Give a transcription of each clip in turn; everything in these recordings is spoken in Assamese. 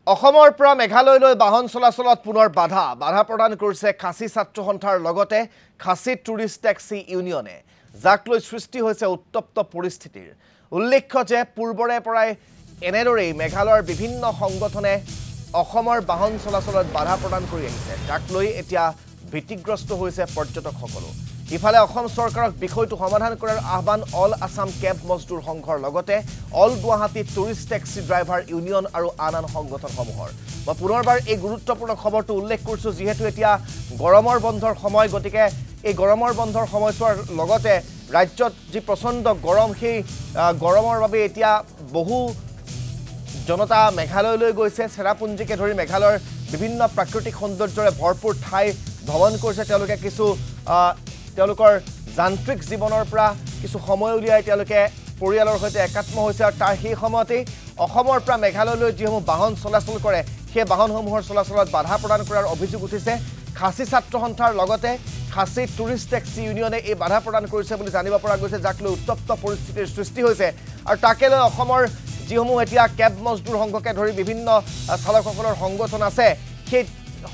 অসমৰ পৰা মেঘালয়লৈ বাহন চলাচলত পুনৰ বাধা প্ৰদান কৰিছে খাচী ছাত্ৰ সন্থাৰ লগতে খাচী টুৰিষ্ট টেক্সি ইউনিয়নে যাক লৈ সৃষ্টি হৈছে উত্তপ্ত পৰিস্থিতিৰ উল্লেখ্য যে পূৰ্বৰে পৰাই এনেদৰেই মেঘালয়ৰ বিভিন্ন সংগঠনে অসমৰ বাহন চলাচলত বাধা প্ৰদান কৰি আহিছে যাক লৈ এতিয়া ভীতিগ্ৰস্ত হৈছে পৰ্যটকসকল ইফালে অসম চৰকাৰক বিষয়টো সমাধান কৰাৰ আহ্বান অল আসাম কেব মজদুৰ সংঘৰ লগতে all Guwahati tourist taxi driver union আৰু আন সংগঠনসমূহৰ মই পুনৰবাৰ এই গুৰুত্বপূৰ্ণ খবৰটো উল্লেখ কৰিছো যেহেতু এতিয়া গৰমৰ বন্ধৰ সময় গতিকে এই গৰমৰ বন্ধৰ সময়ছোৱাৰ লগতে ৰাজ্যত যি প্ৰচণ্ড গৰম সেই গৰমৰ বাবে এতিয়া বহু জনতা মেঘালয়লৈ গৈছে চেৰাপুঞ্জীকে ধৰি মেঘালয়ৰ বিভিন্ন প্ৰাকৃতিক সৌন্দৰ্যৰে ভৰপূৰ ঠাই ভ্ৰমণ কৰিছে তেওঁলোকে কিছু তেওঁলোকৰ যান্ত্ৰিক জীৱনৰ পৰা কিছু সময় উলিয়াই তেওঁলোকে পৰিয়ালৰ সৈতে একাত্ম হৈছে আৰু তাৰ সেই সময়তে অসমৰ পৰা মেঘালয়লৈ যিসমূহ বাহন চলাচল কৰে সেই বাহনসমূহৰ চলাচলত বাধা প্ৰদান কৰাৰ অভিযোগ উঠিছে খাচী ছাত্ৰ সন্থাৰ লগতে খাচী টুৰিষ্ট টেক্সি ইউনিয়নে এই বাধা প্ৰদান কৰিছে বুলি জানিব পৰা গৈছে যাক লৈ উত্তপ্ত পৰিস্থিতিৰ সৃষ্টি হৈছে আৰু তাকে লৈ অসমৰ যিসমূহ এতিয়া কেব মজদুৰ সংঘকে ধৰি বিভিন্ন চালকসকলৰ সংগঠন আছে সেই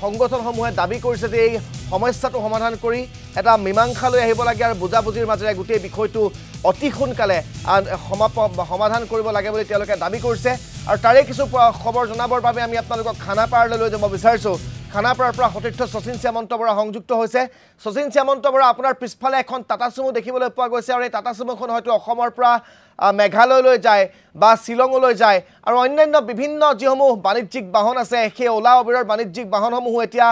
সংগঠনসমূহে দাবী কৰিছে যে এই সমস্যাটো সমাধান কৰি এটা মীমাংসালৈ আহিব লাগে আৰু বুজাবুজিৰ মাজেৰে গোটেই বিষয়টো অতি সোনকালে সমাধান কৰিব লাগে বুলি তেওঁলোকে দাবী কৰিছে আৰু তাৰে কিছু খবৰ জনাবৰ বাবে আমি আপোনালোকক খানাপাৰালৈ লৈ যাব বিচাৰিছোঁ খানাপাৰাৰ পৰা সতীৰ্থ শচীন শ্যামন্ত বৰা সংযুক্ত হৈছে শচীন শ্যামন্ত বৰা আপোনাৰ পিছফালে এখন টাটা চুমু দেখিবলৈ পোৱা গৈছে আৰু এই টাটা চুমুখন হয়তো অসমৰ পৰা মেঘালয়লৈ যায় বা শ্বিলঙলৈ যায় আৰু অন্যান্য বিভিন্ন যিসমূহ বাণিজ্যিক বাহন আছে সেই ওলা উবেৰৰ বাণিজ্যিক বাহনসমূহ এতিয়া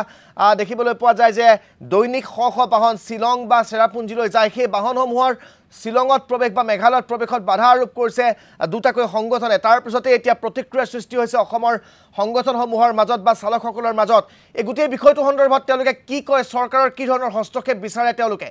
দেখিবলৈ পোৱা যায় যে দৈনিক শ বাহন শ্বিলং বা চেৰাপুঞ্জীলৈ যায় সেই বাহনসমূহৰ শ্বিলঙত প্ৰৱেশ বা মেঘালয়ত প্ৰৱেশত বাধা আৰোপ কৰিছে দুটাকৈ সংগঠনে তাৰ পিছতে এতিয়া প্ৰতিক্ৰিয়াৰ সৃষ্টি হৈছে অসমৰ সংগঠনসমূহৰ মাজত বা চালকসকলৰ মাজত এই গোটেই বিষয়টো সন্দৰ্ভত তেওঁলোকে কি কয় চৰকাৰৰ কি ধৰণৰ হস্তক্ষেপ বিচাৰে তেওঁলোকে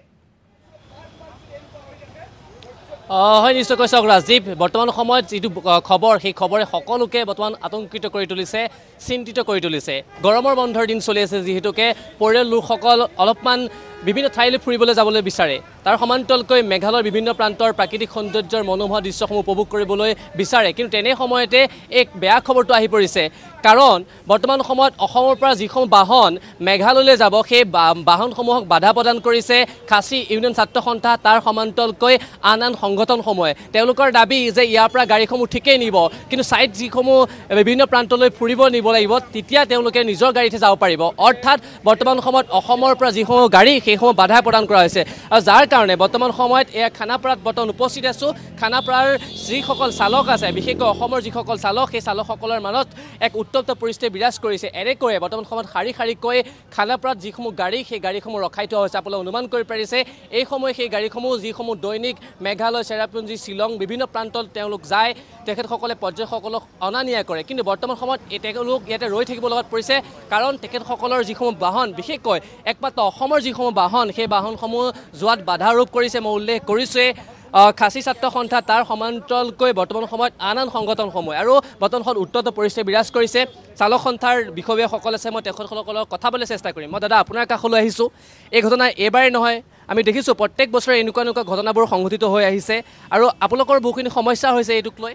হয় নিশ্চয়কৈ চাওক ৰাজীৱ বৰ্তমান সময়ত যিটো খবৰ সেই খবৰে সকলোকে বৰ্তমান আতংকিত কৰি তুলিছে চিন্তিত কৰি তুলিছে গৰমৰ বন্ধৰ দিন চলি আছে যিহেতুকে পৰিয়াল লোকসকল অলপমান বিভিন্ন ঠাইলৈ ফুৰিবলৈ যাবলৈ বিচাৰে তাৰ সমান্তৰালকৈ মেঘালয়ৰ বিভিন্ন প্ৰান্তৰ প্ৰাকৃতিক সৌন্দৰ্যৰ মনোমোহা দৃশ্যসমূহ উপভোগ কৰিবলৈ বিচাৰে কিন্তু তেনে সময়তে এক বেয়া খবৰটো আহি পৰিছে কাৰণ বৰ্তমান সময়ত অসমৰ পৰা যিসমূহ বাহন মেঘালয়লৈ যাব সেই বাহনসমূহক বাধা প্ৰদান কৰিছে খাচী ইউনিয়ন ছাত্ৰ সন্থা তাৰ সমান্তৰালকৈ আন সংগঠনসমূহে তেওঁলোকৰ দাবী যে ইয়াৰ পৰা গাড়ীসমূহ ঠিকেই নিব কিন্তু ছাইড যিসমূহ বিভিন্ন প্ৰান্তলৈ ফুৰিব নিব লাগিব তেতিয়া তেওঁলোকে নিজৰ গাড়ীতে যাব পাৰিব অৰ্থাৎ বৰ্তমান সময়ত অসমৰ পৰা যিসমূহ গাড়ী সেইসমূহ বাধা প্ৰদান কৰা হৈছে আৰু যাৰ কাৰণে বৰ্তমান সময়ত এয়া খানাপাৰাত বৰ্তমান উপস্থিত আছোঁ খানাপাৰাৰ যিসকল চালক আছে বিশেষকৈ অসমৰ যিসকল চালক সেই চালকসকলৰ মাজত এক উত্তপ্ত পৰিস্থিতি বিৰাজ কৰিছে এনেকৈ বৰ্তমান সময়ত শাৰীকৈ খানাপাৰাত যিসমূহ গাড়ী সেই গাড়ীসমূহ ৰখাই থোৱা হৈছে আপোনালোকে অনুমান কৰিব পাৰিছে এই সময় সেই গাড়ীসমূহ যিসমূহ দৈনিক মেঘালয় চেৰাপুঞ্জী শ্বিলং বিভিন্ন প্ৰান্তত তেওঁলোক যায় তেখেতসকলে পৰ্যটকসকলক অনা নিয়া কৰে কিন্তু বৰ্তমান সময়ত তেওঁলোক ইয়াতে ৰৈ থাকিব লগাত পৰিছে কাৰণ তেখেতসকলৰ যিসমূহ বাহন বিশেষকৈ একমাত্ৰ অসমৰ যিসমূহ বাহন সেই বাহনসমূহ যোৱাত বাধা আৰোপ কৰিছে মই উল্লেখ কৰিছোঁৱেই খাচী ছাত্ৰ সন্থা তাৰ সমান্তৰালকৈ বৰ্তমান সময়ত আন সংগঠনসমূহ আৰু বৰ্তমান সময়ত উত্তপ্ত পৰিস্থিতি বিৰাজ কৰিছে চালক সন্থাৰ বিষয়সকল আছে মই তেখেতসকলক কথা ক'বলৈ চেষ্টা কৰিম মই দাদা আপোনাৰ কাষলৈ আহিছোঁ এই ঘটনা এইবাৰেই নহয় আমি দেখিছোঁ প্ৰত্যেক বছৰে এনেকুৱা ঘটনাবোৰ সংঘটিত হৈ আহিছে আৰু আপোনালোকৰ বহুখিনি সমস্যা হৈছে এইটোক লৈ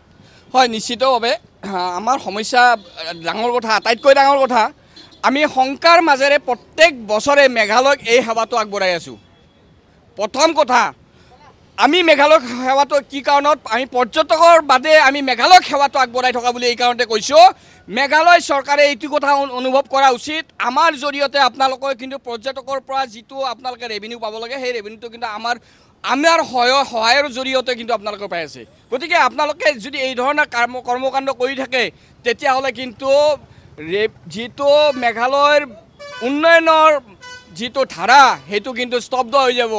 হয় নিশ্চিতভাৱে আমাৰ সমস্যা ডাঙৰ কথা আটাইতকৈ ডাঙৰ কথা আমি শংকাৰ মাজেৰে প্ৰত্যেক বছৰে মেঘালয়ক এই সেৱাটো আগবঢ়াই আছোঁ প্ৰথম কথা আমি মেঘালয়ক সেৱাটো কি কাৰণত আমি পৰ্যটকৰ বাদে আমি মেঘালয়ক সেৱাটো আগবঢ়াই থকা বুলি এই কাৰণতে কৈছোঁ মেঘালয় চৰকাৰে এইটো কথা অনুভৱ কৰা উচিত আমাৰ জৰিয়তে আপোনালোকে কিন্তু পৰ্যটকৰ পৰা যিটো আপোনালোকে ৰেভিনিউ পাব লাগে সেই ৰেভিনিউটো কিন্তু আমাৰ সহায়ৰ জৰিয়তে কিন্তু আপোনালোকে পাই আছে গতিকে আপোনালোকে যদি এই ধৰণৰ কৰ্মকাণ্ড কৰি থাকে তেতিয়াহ'লে কিন্তু যিটো মেঘালয়ৰ উন্নয়নৰ যিটো ধাৰা সেইটো কিন্তু স্তব্ধ হৈ যাব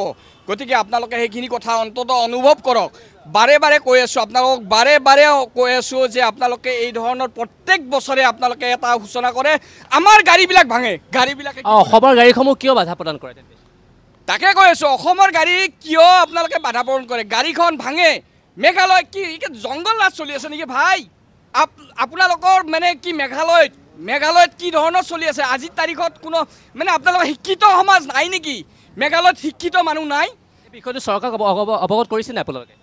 গতিকে আপোনালোকে সেইখিনি কথা অন্ততঃ অনুভৱ কৰক বাৰে কৈ আছোঁ আপোনালোকক বাৰে কৈ আছোঁ যে আপোনালোকে এই ধৰণৰ প্ৰত্যেক বছৰে আপোনালোকে এটা সূচনা কৰে আমাৰ গাড়ীবিলাক ভাঙে গাড়ীবিলাকে অসমৰ গাড়ীসমূহ কিয় বাধা প্ৰদান কৰে তাকে কৈ আছোঁ অসমৰ গাড়ী কিয় আপোনালোকে বাধা প্ৰদান কৰে গাড়ীখন ভাঙে মেঘালয় কি জংঘল ৰাজ চলি আছে নেকি ভাই আপোনালোকৰ মানে কি মেঘালয়ত কি ধৰণৰ চলি আছে আজিৰ তাৰিখত কোনো মানে আপোনালোকৰ শিক্ষিত সমাজ নাই নেকি মেঘালয়ত শিক্ষিত মানুহ নাই এই বিষয়টো চৰকাৰক অৱগত কৰিছে নে আপোনালোকে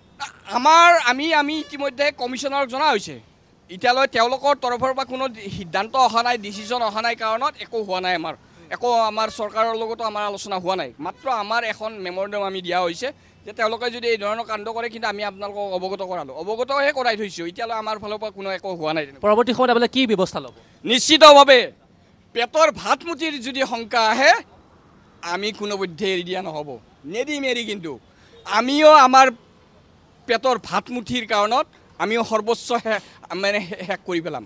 আমি ইতিমধ্যে কমিশ্যনাৰক জনা হৈছে এতিয়ালৈ তেওঁলোকৰ তৰফৰ পৰা কোনো সিদ্ধান্ত অহা নাই, ডিচিশ্যন অহা নাই কাৰণত একো হোৱা নাই। আমাৰ চৰকাৰৰ লগতো আমাৰ আলোচনা হোৱা নাই। মাত্ৰ আমাৰ এখন মেমৰেণ্ডাম আমি দিয়া হৈছে যে তেওঁলোকে যদি এই ধৰণৰ কাণ্ড কৰে কিন্তু আমি আপোনালোকক অৱগত কৰালোঁ, অৱগতহে কৰাই থৈছোঁ। এতিয়ালৈ আমাৰ ফালৰ পৰা কোনো একো হোৱা নাই। পৰৱৰ্তী সময়ত আপোনালোকে কি ব্যৱস্থা ল'ব? নিশ্চিতভাৱে পেটৰ ভাতমুঠিৰ যদি শংকা আহে আমি কোনোপধ্যে এৰি দিয়া নহ'ব, নেদিম এৰি। কিন্তু আমিও আমাৰ পেটৰ ভাতমুঠিৰ কাৰণত আমিও সৰ্বোচ্চ শেষ কৰি পেলাম।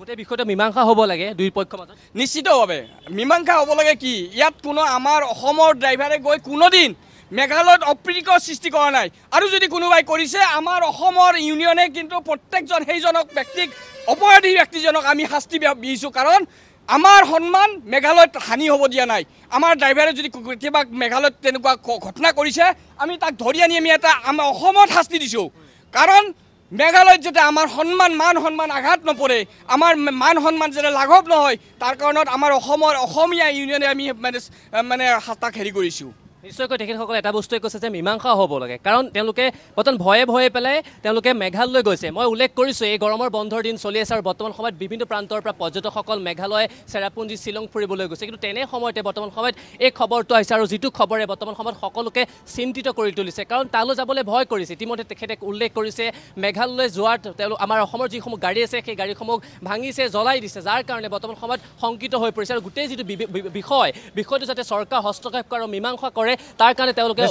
গোটেই বিষয়টো মীমাংসা হ'ব লাগে দুই পক্ষৰ মাজত। নিশ্চিতভাৱে মীমাংসা হ'ব লাগে। কি ইয়াত কোনো আমাৰ অসমৰ ড্ৰাইভাৰে গৈ কোনোদিন মেঘালয়ত অপ্ৰীতিকৰ সৃষ্টি কৰা নাই, আৰু যদি কোনোবাই কৰিছে আমাৰ অসমৰ ইউনিয়নে কিন্তু প্ৰত্যেকজন সেইজনক ব্যক্তিক অপৰাধী ব্যক্তিজনক আমি শাস্তি বিহিছোঁ। কাৰণ আমাৰ সন্মান মেঘালয়ত হানি হ'ব দিয়া নাই। আমাৰ ড্ৰাইভাৰে যদি কেতিয়াবা মেঘালয়ত তেনেকুৱা ঘটনা কৰিছে আমি তাক ধৰি আনি আমি আমাৰ অসমত শাস্তি দিছোঁ। কাৰণ মেঘালয়ত যাতে আমাৰ মান সন্মান আঘাত নপৰে, আমাৰ মান সন্মান যাতে লাঘৱ নহয়, তাৰ কাৰণত আমাৰ অসমীয়া ইউনিয়নে আমি মানে তাক হেৰি কৰিছোঁ। নিশ্চয়কৈ তেখেতসকলে এটা বস্তুৱে কৈছে যে মীমাংসা হ'ব লাগে, কাৰণ তেওঁলোকে বৰ্তমান ভয়ে পেলাই তেওঁলোকে মেঘালয়লৈ গৈছে। মই উল্লেখ কৰিছোঁ এই গৰমৰ বন্ধৰ দিন চলি আছে আৰু বৰ্তমান সময়ত বিভিন্ন প্ৰান্তৰ পৰা পৰ্যটকসকল মেঘালয়, চেৰাপুঞ্জী, শ্বিলং ফুৰিবলৈ গৈছে। কিন্তু তেনে সময়তে বৰ্তমান সময়ত এই খবৰটো আহিছে, আৰু যিটো খবৰে বৰ্তমান সময়ত সকলোকে চিন্তিত কৰি তুলিছে। কাৰণ তালৈ যাবলৈ ভয় কৰিছে। ইতিমধ্যে তেখেতে উল্লেখ কৰিছে মেঘালয়লৈ যোৱাত আমাৰ অসমৰ যিসমূহ গাড়ী আছে সেই গাড়ীসমূহ ভাঙিছে, জ্বলাই দিছে, যাৰ কাৰণে বৰ্তমান সময়ত শংকিত হৈ পৰিছে। আৰু গোটেই যিটো বিষয়টো যাতে চৰকাৰ হস্তক্ষেপ কৰে আৰু মীমাংসা কৰে, তাৰ কাৰণে তেওঁলোকে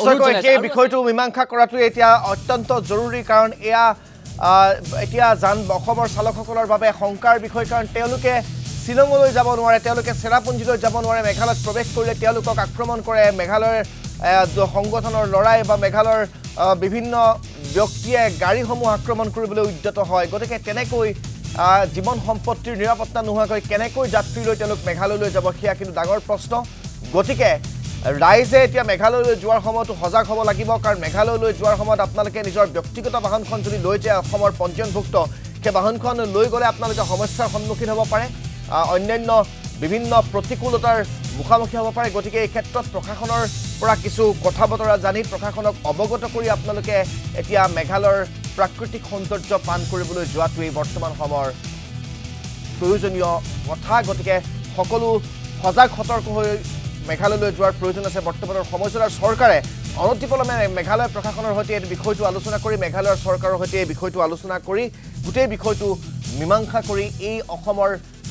সেই বিষয়টো মীমাংসা কৰাটো এতিয়া অত্যন্ত জৰুৰী। কাৰণ এতিয়া অসমৰ চালকসকলৰ বাবে শংকাৰ বিষয়, কাৰণ তেওঁলোকে শ্বিলঙলৈ যাব নোৱাৰে, তেওঁলোকে চেৰাপুঞ্জীলৈ যাব নোৱাৰে। মেঘালয়ত প্ৰৱেশ কৰিলে তেওঁলোকক আক্ৰমণ কৰে মেঘালয়ৰ সংগঠনৰ লৰাই বা মেঘালয়ৰ বিভিন্ন ব্যক্তিয়ে গাড়ীসমূহ আক্ৰমণ কৰিবলৈ উদ্যত হয়। গতিকে তেনেকৈ জীৱন সম্পত্তিৰ নিৰাপত্তা নোহোৱাকৈ কেনেকৈ যাত্ৰীলৈ তেওঁলোক মেঘালয়লৈ যাব, সেয়া কিন্তু ডাঙৰ প্ৰশ্ন। গতিকে ৰাইজে এতিয়া মেঘালয়লৈ যোৱাৰ সময়তো সজাগ হ'ব লাগিব। কাৰণ মেঘালয়লৈ যোৱাৰ সময়ত আপোনালোকে নিজৰ ব্যক্তিগত বাহনখন যদি লৈ যায়, অসমৰ পঞ্জীয়নভুক্ত সেই বাহনখন লৈ গ'লে আপোনালোকে সমস্যাৰ সন্মুখীন হ'ব পাৰে, অন্যান্য বিভিন্ন প্ৰতিকূলতাৰ মুখামুখি হ'ব পাৰে। গতিকে এই ক্ষেত্ৰত প্ৰশাসনৰ পৰা কিছু কথা বতৰা জানি প্ৰশাসনক অৱগত কৰি আপোনালোকে এতিয়া মেঘালয়ৰ প্ৰাকৃতিক সৌন্দৰ্য পান কৰিবলৈ যোৱাটোৱেই বৰ্তমান সময়ৰ প্ৰয়োজনীয় কথা। গতিকে সকলো সজাগ সতৰ্ক হৈ মেঘালয়লৈ যোৱাৰ প্ৰয়োজন আছে বৰ্তমানৰ সময়ছোৱাত। আৰু চৰকাৰে অনতিপলমে মেঘালয় প্ৰশাসনৰ সৈতে এই বিষয়টো আলোচনা কৰি, মেঘালয়ৰ চৰকাৰৰ সৈতে এই বিষয়টো আলোচনা কৰি গোটেই বিষয়টো মীমাংসা কৰি এই অসমৰ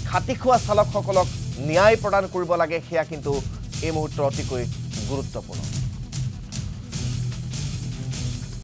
খাটিখোৱা চালকসকলক ন্যায় প্ৰদান কৰিব লাগে, সেয়া কিন্তু এই মুহূৰ্তত অতিকৈ গুৰুত্বপূৰ্ণ।